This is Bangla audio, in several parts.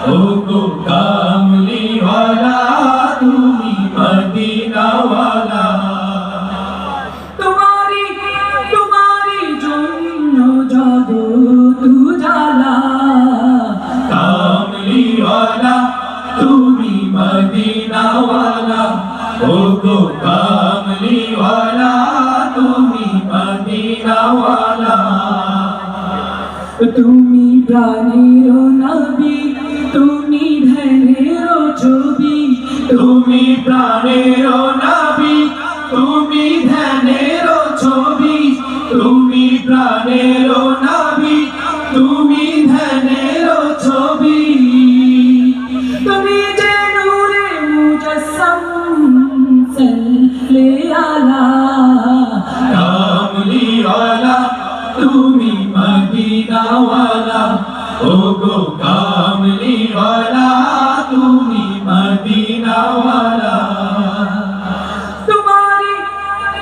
ও গো কামলিওয়ালা তুমি মদিনাওয়ালা তোমারি তোমারি জন্য জগৎ উজালা কামলিওয়ালা তুমি মদিনাওয়ালা ও গো কামলিওয়ালা তুমি মদিনাওয়ালা তুমি প্রাণের নবী তুমি ধ্যানের ছবি তুমি প্রাণের নবী তুমি ধ্যানের ছবি তুমি প্রাণের নবী তুমি ধ্যানের ছবি তুমি যে নূরে মুজাসসাম সাল্লে আলা কামলিওয়ালা তুমি মদিনাওয়ালা ও গো কামলিওয়ালা তুমি মদিনাওয়ালা তোমারি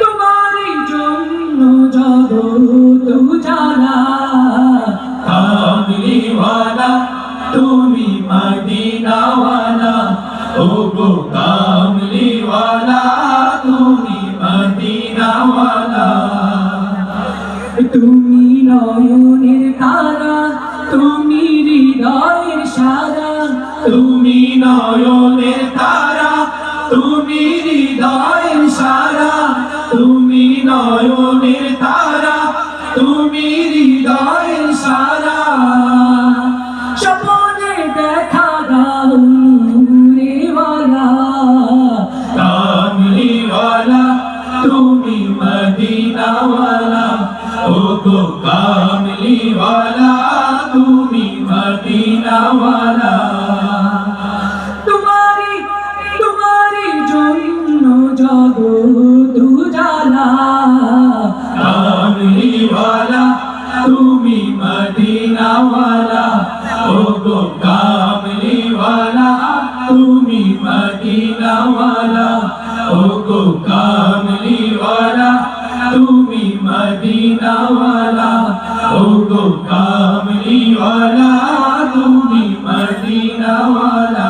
তোমারি জন্য জগৎ উজালা কামলিওয়ালা তুমি মদিনাওয়ালা ও গো কামলিওয়ালা তুমি মদিনাওয়ালা তুমি নয়নের তারা তুমি হৃদয়ের সারা তুমি নয়নের তারা তুমি হৃদয়ের সারা তুমি নয়নের তারা তুমি হৃদয়ের সারা স্বপ্নে দেখা দাও নূরেওয়ালা কামলিওয়ালা তুমি মদিনাওয়ালা ও গো কামলিওয়ালা তুমি মদিনাওয়ালা তোমারি তোমারি জন্য জগৎ উজালা কামলিওয়ালা তুমি মদিনাওয়ালা ও গো কামলিওয়ালা তুমি মদিনাওয়ালা ও গো কামলিওয়ালা তুমি মদিনাওয়ালা ও গো কামলিওয়ালা তুমি মদিনাওয়ালা